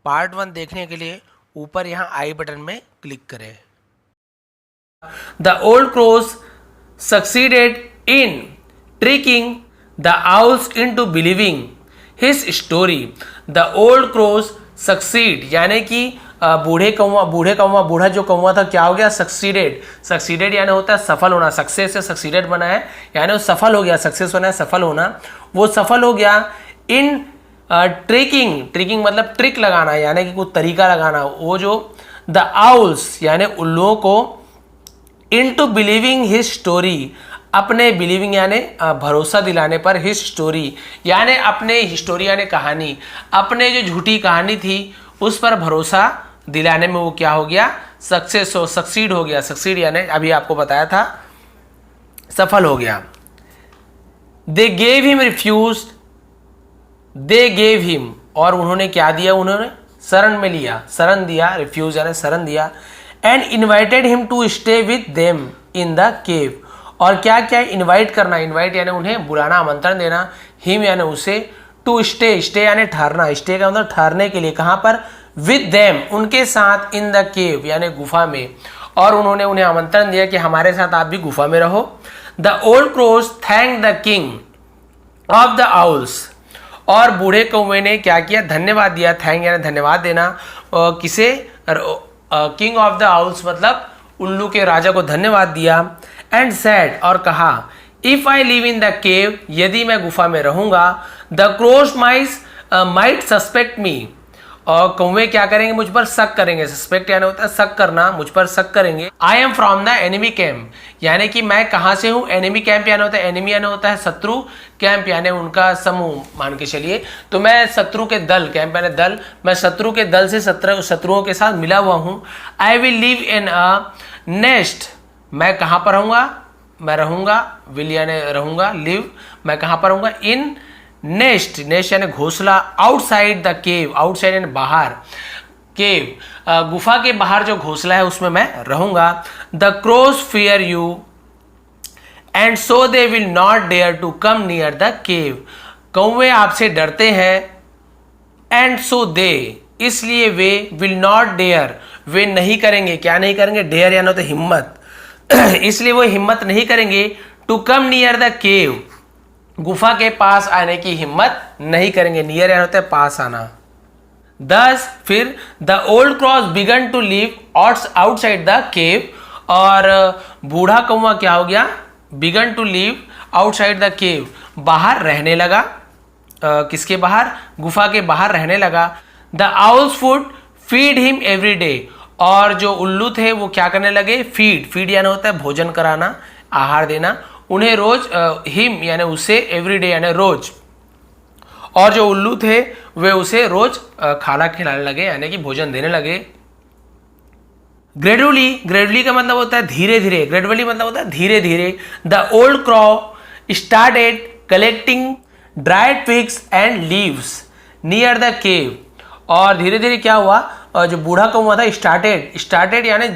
Part 1 देखने के लिए ऊपर यहाँ आई बटन में क्लिक करें। The old cross succeeded in tricking the owls into believing his story. The old cross succeed यानी कि बूढ़ा जो कौवा था क्या हो गया, सक्सीडेड यानी होता है सफल होना, सक्सेस से सक्सीडेड बना है यानी वो सफल हो गया, सक्सेस होना है सफल होना, वो सफल हो गया इन ट्रिकिंग मतलब ट्रिक लगाना यानी कि कुछ तरीका लगाना, वो जो द आउल्स यानी उल्लुओं को इनटू बिलीविंग हिज स्टोरी अपने बिलीविंग यानी भरोसा दिलाने पर, हिज स्टोरी यानी अपने हिस्टोरी यानी कहानी, अपने जो झूठी कहानी थी उस पर भरोसा दिलाने में वो क्या हो गया, सक्सीड हो गया। सक्सीड यानी अभी आपको बताया था सफल हो गया। They gave him refuge, they gave him और उन्होंने क्या दिया, उन्होंने शरण में लिया, शरण दिया, रिफ्यूज यानी शरण दिया। And invited him to stay with them in the cave और क्या क्या इन्वाइट करना, इन्वाइट यानी उन्हें बुलाना, आमंत्रण देना, हिम यानी उसे, टू स्टे यानी ठहरना, स्टे का मतलब ठहरने के लिए, कहाँ पर, विद देम उनके साथ, इन द केव यानी गुफा में, और उन्होंने उन्हें आमंत्रण दिया कि हमारे साथ आप भी गुफा में रहो। The old cross thank the king of the owls और बूढ़े कौवे ने क्या किया, धन्यवाद दिया, थैंक यानी धन्यवाद देना, किसे, किंग ऑफ द आउल्स मतलब उल्लू के राजा को धन्यवाद दिया। एंड सेड और कहा, if I live in the केव यदि मैं गुफा में रहूंगा, द क्रोस माइट सस्पेक्ट मी और कौवे क्या करेंगे, मुझ पर शक करेंगे, सस्पेक्ट यानी होता है शक करना, मुझ पर शक करेंगे। I am from the enemy camp यानी कि मैं कहाँ से हूँ, एनिमी कैंप यानी होता है, एनिमी यानी होता है शत्रु, कैंप यानी उनका समूह मान के चलिए, तो मैं शत्रु के दल, कैंप यानी दल, मैं शत्रु के दल से शत्रुओं के साथ मिला हुआ हूँ। I will live in a nest मैं कहाँ पर रहूँगा, मैं रहूँगा, विल यानी रहूँगा, लिव मैं कहाँ पर रहूँगा, इन नेस्ट यानी घोंसला, आउटसाइड द केव, आउटसाइड यानी बाहर, केव गुफा के बाहर जो घोंसला है उसमें मैं रहूंगा। The crows fear you and so they will not dare to come near the cave कौवे आपसे डरते हैं, एंड सो दे इसलिए वे, विल नॉट डेयर वे नहीं करेंगे, क्या नहीं करेंगे, डेयर यानी होता है हिम्मत इसलिए वो हिम्मत नहीं करेंगे, to come near the cave गुफा के पास आने की हिम्मत नहीं करेंगे, नियर यानी होता है पास आना। दस फिर the old crows began to live outside the cave और बूढ़ा कौवा क्या हो गया, began to live outside the cave बाहर रहने लगा, किसके बाहर, गुफा के बाहर रहने लगा। The owls food feed him every day और जो उल्लू थे वो क्या करने लगे, फीड यानी होता है भोजन कराना, आहार देना, उन्हें रोज, हिम यानी उसे, एवरी डे यानी रोज, और जो उल्लू थे वे उसे रोज खाना खिलाने लगे यानी कि भोजन देने लगे। ग्रेजुअली का मतलब होता है धीरे धीरे, ग्रेजुअली मतलब होता है धीरे धीरे। The old क्रॉ started collecting dried twigs and leaves near the cave और धीरे धीरे क्या हुआ, जो बूढ़ा कौवा था स्टार्टेड यानी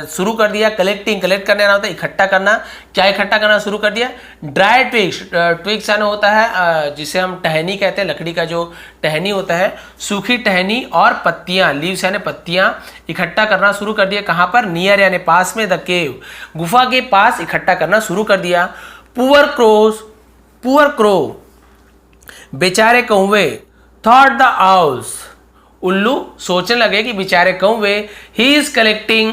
शुरू कर दिया, कलेक्ट करने होता है इकट्ठा करना, क्या इकट्ठा करना शुरू कर दिया, ड्राई ट्विग्स यानी होता है जिसे हम टहनी कहते हैं, लकड़ी का जो टहनी होता है, सूखी टहनी और पत्तियां, लीव्स यानी पत्तियां इकट्ठा करना शुरू कर दिया, कहाँ पर, नियर यानी पास में, द केव गुफा के पास इकट्ठा करना शुरू कर दिया। पुअर क्रो बेचारे कौवे, थॉट द आउल्स उल्लू सोचने लगे कि बेचारे कौवे, ही इज कलेक्टिंग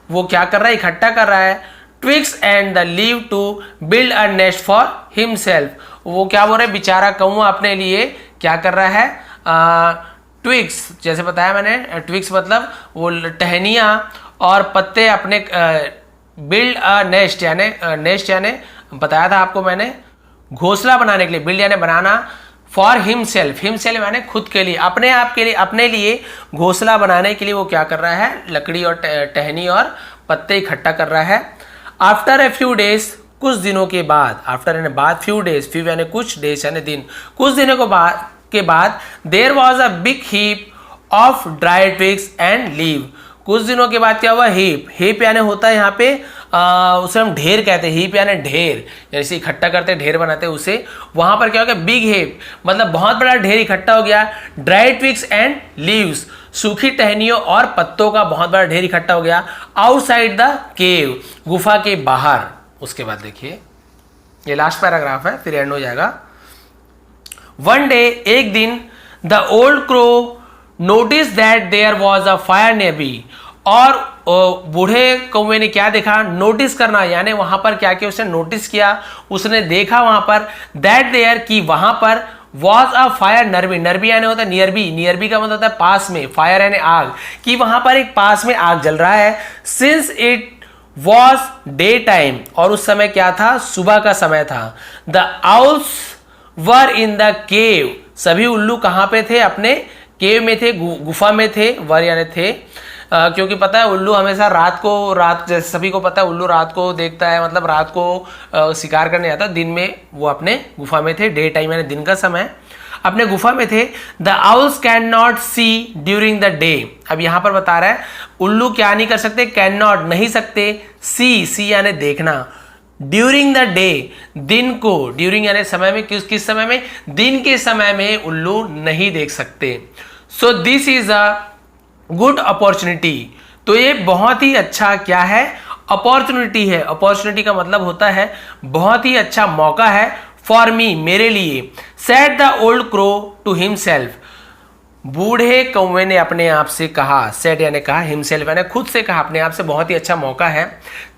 वो क्या कर रहा है, इकट्ठा कर रहा है, twigs and the leave to build a nest for himself वो क्या बोल रहे हैं, बेचारा कौवा अपने लिए क्या कर रहा है, ट्विग्स जैसे बताया मैंने, ट्विग्स मतलब वो टहनियाँ और पत्ते अपने, बिल्ड अ नेस्ट यानी बताया था आपको मैंने, घोंसला बनाने के लिए, बिल्ड यानी बनाना, फॉर हिमसेल्फ यानी खुद के लिए, अपने आप के लिए, अपने लिए घोंसला बनाने के लिए वो क्या कर रहा है, लकड़ी और टहनी और पत्ते इकट्ठा कर रहा है। आफ्टर ए फ्यू डेज कुछ दिनों के बाद, आफ्टर यानी बाद, फ्यू डेज, फ्यू यानी कुछ, डेज यानी दिन, कुछ दिनों के बाद there was a big heap of dry twigs and leave कुछ दिनों के बाद क्या हुआ, हीप यानी होता है यहाँ पे उसे हम ढेर कहते हैं, हीप यानी ढेर, जैसे इकट्ठा करते ढेर बनाते हैं उसे, वहां पर क्या हो गया बिग हीप, मतलब बहुत बड़ा ढेर इकट्ठा हो गया। ड्राई ट्विग्स एंड लीव्स, सूखी टहनियों और पत्तों का बहुत बड़ा ढेर इकट्ठा हो गया। आउटसाइड द केव, गुफा के बाहर। उसके बाद देखिए ये लास्ट पैराग्राफ है, फिर एंड हो जाएगा। वन डे, एक दिन, the old crow notice that there was a fire nearby, और बूढ़े कौवे ने क्या देखा, नोटिस करना, यानी वहां पर क्या किया उसने नोटिस किया, उसने देखा वहां पर, दैट देयर की वहां पर, वॉज अ फायर नरबी, नरबी यानी होता है नियरबी, नियरबी का मतलब होता है पास में, फायर यानी आग, कि वहां पर एक पास में आग जल रहा है। Since it was day time, और उस समय क्या था, सुबह का समय था। The owls were in the केव, सभी उल्लू कहां पे थे, अपने केव में थे, गुफा में थे, वर यानी थे, क्योंकि पता है उल्लू हमेशा रात जैसे सभी को पता है उल्लू रात को देखता है, मतलब रात को शिकार करने आता, दिन में वो अपने गुफा में थे, डे टाइम यानी दिन का समय, अपने गुफा में थे। The owls can not see during the day, अब यहां पर बता रहा है उल्लू क्या नहीं कर सकते, कैन नॉट नहीं सकते, सी यानी देखना, ड्यूरिंग द डे दिन को, ड्यूरिंग यानी समय में, किस समय में, दिन के समय में उल्लू नहीं देख सकते। So this is a good opportunity, तो ये बहुत ही अच्छा क्या है, अपॉर्चुनिटी है। अपॉर्चुनिटी का मतलब होता है बहुत ही अच्छा मौका है, फॉर मी मेरे लिए। Said the old crow to himself, बूढ़े कौवे ने अपने आप से कहा, सेड यानी कहा, हिमसेल्फ यानी खुद से कहा, अपने आप से बहुत ही अच्छा मौका है।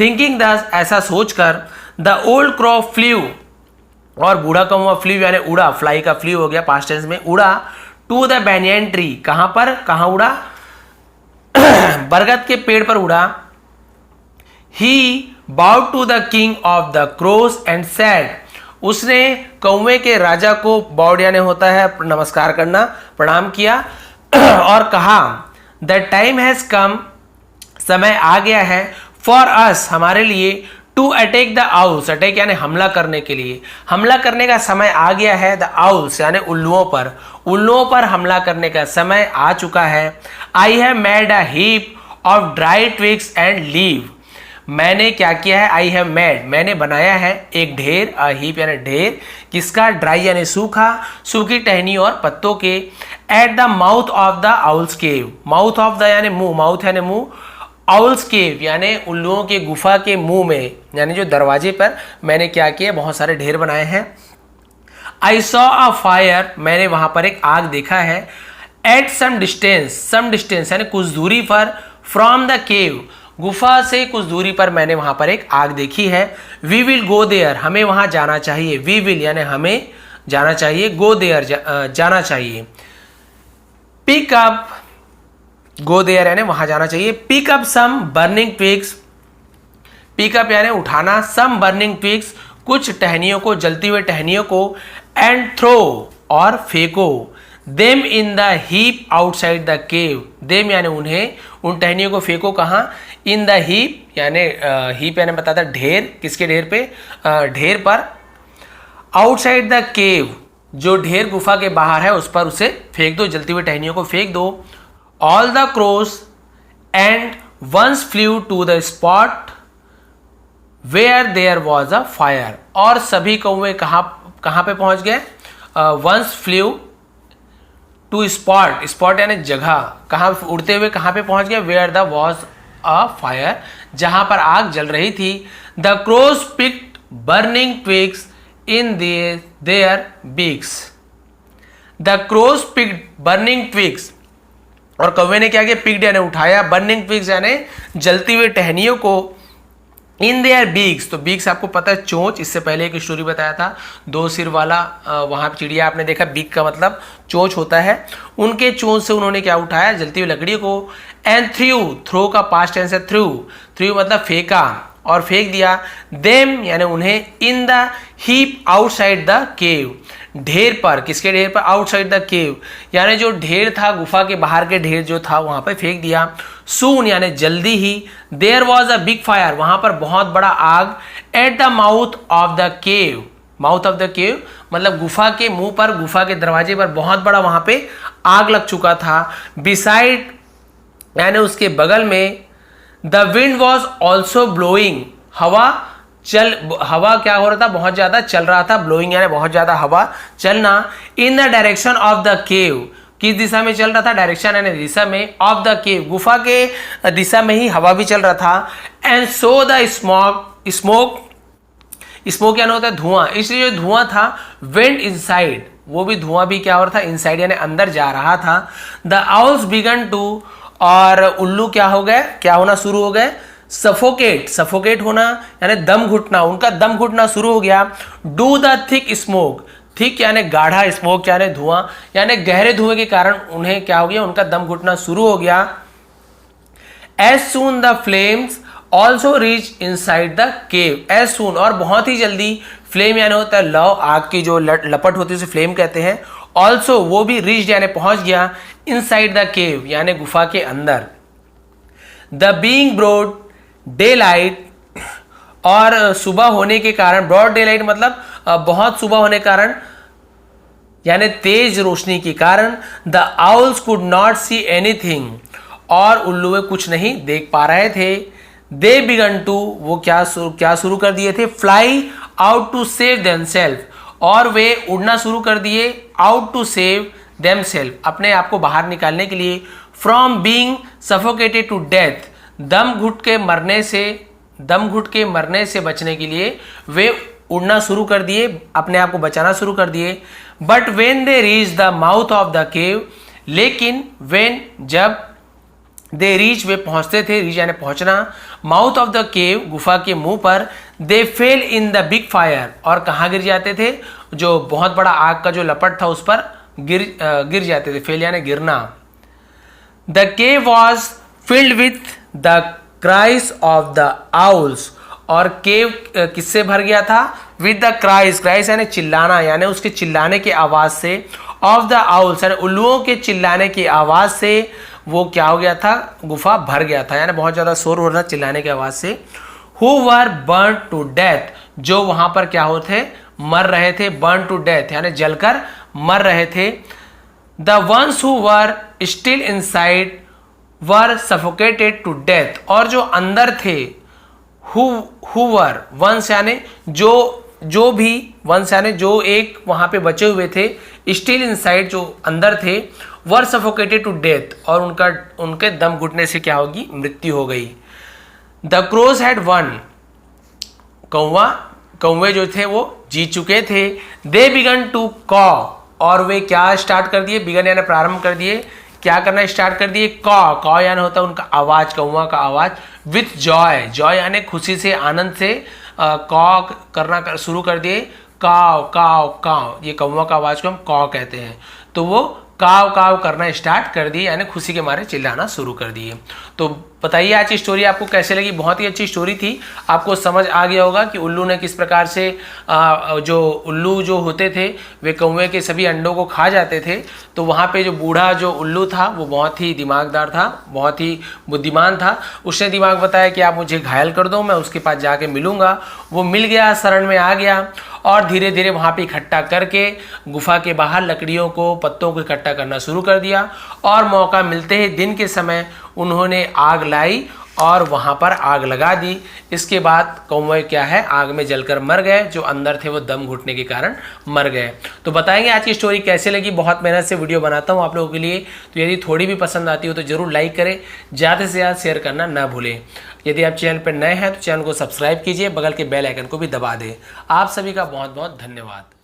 थिंकिंग दस, ऐसा सोचकर, द ओल्ड क्रो फ्ल्यू, और बूढ़ा कौवा फ्ल्यू यानी उड़ा, फ्लाई का फ्ल्यू हो गया पास्ट टेंस में, उड़ा, टू द बैनियन ट्री, कहां पर, कहां उड़ा, बरगद के पेड़ पर उड़ा। He bowed to the king of the crows and said, उसने कौवे के राजा को, बाउड यानी होता है नमस्कार करना, प्रणाम किया, और कहा, द टाइम हैज कम, समय आ गया है, फॉर अस हमारे लिए, to attack the owls, attack यानी हमला करने के लिए, हमला करने का समय आ गया है, द आउल्स यानी उल्लुओं पर, उल्लुओं पर हमला करने का समय आ चुका है। I have made a heap of dry twigs and leave, मैंने क्या किया है, आई हैव मेड मैंने बनाया है, एक ढेर, अ हीप यानी ढेर, किसका, ड्राई यानी सूखा, सूखी टहनी और पत्तों के, eight the mouth of the owls cave, mouth of the यानी मुंह, माउथ यानी मुंह, आउल्स केव यानी उल्लुओं के गुफा के मुंह में, यानी जो दरवाजे पर मैंने क्या किया, बहुत सारे ढेर बनाए हैं। आई सॉ अ फायर, मैंने वहां पर एक आग देखा है, एट सम डिस्टेंस यानी कुछ दूरी पर, फ्रॉम द केव, गुफा से कुछ दूरी पर मैंने वहां पर एक आग देखी है। वी विल गो देयर, हमें वहां जाना चाहिए, वी विल यानी हमें जाना चाहिए, गो देयर जाना चाहिए। पिक अप, गो देयर यानी वहां जाना चाहिए। Pick up some burning twigs, pick up यानी उठाना, सम बर्निंग ट्विग्स, कुछ टहनियों को, जलती हुई टहनियों को, एंड थ्रो और फेंको, them in the heap outside the cave, them यानी उन्हें, उन टहनियों को फेंको कहाँ, इन द हीप यानी हीप यानी बताता ढेर, किसके ढेर पे, ढेर पर, आउटसाइड द केव, जो ढेर गुफा के बाहर है उस पर उसे फेंक दो, जलती हुई टहनियों को फेंक दो। All the crows and once flew to the spot where there was a fire, और सभी कौवे कहाँ पे पहुंच गए, once flew to spot, spot यानी जगह, कहाँ उड़ते हुए कहाँ पे पहुंच गए, where the was a fire, जहां पर आग जल रही थी। The crows picked burning twigs in their beaks, the crows picked burning twigs, और कौवे ने क्या किया, पिक्ड यानी उठाया, बर्निंग ट्विग्स यानी जलती हुई टहनियों को, इन देयर बीक्स, तो बीक्स आपको पता है चोंच, इससे पहले एक स्टोरी बताया था, दो सिर वाला वहां चिड़िया आपने देखा, बीक का मतलब चोंच होता है, उनके चोंच से उन्होंने क्या उठाया, जलती हुई लकड़ी को। एंड थ्रू, थ्रो का पास्ट टेंस है थ्रू, थ्रू मतलब फेंका और फेंक दिया। देम यानी उन्हें, in the heap outside the केव, ढेर पर, किसके ढेर पर, आउटसाइड द केव यानी जो ढेर था गुफा के बाहर के ढेर जो था वहां पर फेंक दिया। सून यानी जल्दी ही, there was a big fire, वहां पर बहुत बड़ा आग, at the mouth of the cave, mouth of the cave मतलब गुफा के मुंह पर, गुफा के दरवाजे पर बहुत बड़ा वहां पे आग लग चुका था। बिसाइड यानी उसके बगल में, the wind was also blowing, हवा क्या हो रहा था, बहुत ज्यादा चल रहा था, ब्लोइंग यानी बहुत ज्यादा हवा चलना, in the direction of the केव, किस दिशा में चल रहा था, डायरेक्शन यानी दिशा में, ऑफ द केव, गुफा के दिशा में ही हवा भी चल रहा था। एंड सो द स्मोक यानी होता है धुआं, इसलिए जो धुआं था वेंट इनसाइड, वो भी धुआं भी क्या हो रहा था, इनसाइड यानी अंदर जा रहा था। द आउल्स बिगन टू, और उल्लू क्या हो गए, क्या होना शुरू हो गए, सफोकेट होना यानी दम घुटना, उनका दम घुटना शुरू हो गया। Do the thick smoke, thick यानी गाढ़ा, स्मोक यानी धुआं, यानी गहरे धुएं के कारण उन्हें क्या हो गया, उनका दम घुटना शुरू हो गया। As soon the flames also reach inside the cave, as soon, और बहुत ही जल्दी, फ्लेम यानी होता है लौ, आग की जो लपट होती है उसे फ्लेम कहते हैं। ऑल्सो वो भी रीच यानी पहुंच गया, इनसाइड द केव यानी गुफा के अंदर। The being broad daylight, और सुबह होने के कारण, ब्रॉड डे लाइट मतलब बहुत सुबह होने के कारण यानी तेज रोशनी के कारण, the owls could not see anything, और उल्लुए कुछ नहीं देख पा रहे थे। दे बिगन टू, वो क्या शुरू कर दिए थे, fly out to save themselves, और वे उड़ना शुरू कर दिए, आउट टू सेव देमसेल्फ, अपने आप को बाहर निकालने के लिए, from being suffocated to death, दम घुट के मरने से बचने के लिए वे उड़ना शुरू कर दिए, अपने आप को बचाना शुरू कर दिए। But when they reach the mouth of the केव, लेकिन जब दे रीच, वे पहुंचते थे, रीच यानी पहुंचना, माउथ ऑफ द केव, गुफा के मुंह पर, they fell in the big fire, और कहाँ गिर जाते थे, जो बहुत बड़ा आग का जो लपट था उस पर गिर जाते थे, फेल यानी गिरना। The cave was filled with the cries of the owls, और केव किससे भर गया था, विद द क्राइज यानी चिल्लाना, यानी उसके चिल्लाने की आवाज से, ऑफ द आउल्स यानी उल्लुओं के चिल्लाने की आवाज से वो क्या हो गया था, गुफा भर गया था, यानी बहुत ज्यादा शोर हो रहा था चिल्लाने की आवाज से। Who were burn to death, जो वहां पर क्या होते, मर रहे थे, बर्न टू डेथ यानी जलकर मर रहे थे। The ones who were still inside were suffocated to death, और जो अंदर थे, हु वर, वंस यानी जो भी, वंस यानी जो एक वहां पे बचे हुए थे, स्टिल इनसाइड जो अंदर थे, वर सफोकेटेड टू डेथ, और उनके दम घुटने से क्या होगी, मृत्यु हो गई। द क्रोज हैड वन, कौवे जो थे वो जीत चुके थे। दे बिगन टू कॉ, और वे क्या स्टार्ट कर दिए, बिगन यानी प्रारंभ कर दिए, क्या करना स्टार्ट कर दिए, कॉ यानी होता है उनका आवाज, कौवा का आवाज, विथ जॉय यानी खुशी से, आनंद से, कॉ करना शुरू कर दिए, काव, ये कौवा का आवाज को हम कॉ कहते हैं, तो वो काव करना स्टार्ट कर दिए, यानी खुशी के मारे चिल्लाना शुरू कर दिए। तो बताइए आज की स्टोरी आपको कैसे लगी, बहुत ही अच्छी स्टोरी थी, आपको समझ आ गया होगा कि उल्लू ने किस प्रकार से, जो उल्लू जो होते थे वे कौवे के सभी अंडों को खा जाते थे, तो वहाँ पे जो बूढ़ा जो उल्लू था वो बहुत ही दिमागदार था, बहुत ही बुद्धिमान था, उसने दिमाग बताया कि आप मुझे घायल कर दो, मैं उसके पास जाके मिलूंगा। वो मिल गया, शरण में आ गया, और धीरे धीरे वहाँ पे इकट्ठा करके गुफा के बाहर लकड़ियों को, पत्तों को इकट्ठा करना शुरू कर दिया, और मौका मिलते ही दिन के समय उन्होंने आग लाई और वहाँ पर आग लगा दी। इसके बाद कौवे क्या है, आग में जलकर मर गए, जो अंदर थे वो दम घुटने के कारण मर गए। तो बताएंगे आज की स्टोरी कैसे लगी, बहुत मेहनत से वीडियो बनाता हूँ आप लोगों के लिए, तो यदि थोड़ी भी पसंद आती हो तो जरूर लाइक करें, ज़्यादा से ज़्यादा शेयर करना ना भूलें। यदि आप चैनल पर नए हैं तो चैनल को सब्सक्राइब कीजिए, बगल के बेल आइकन को भी दबा दें। आप सभी का बहुत बहुत धन्यवाद।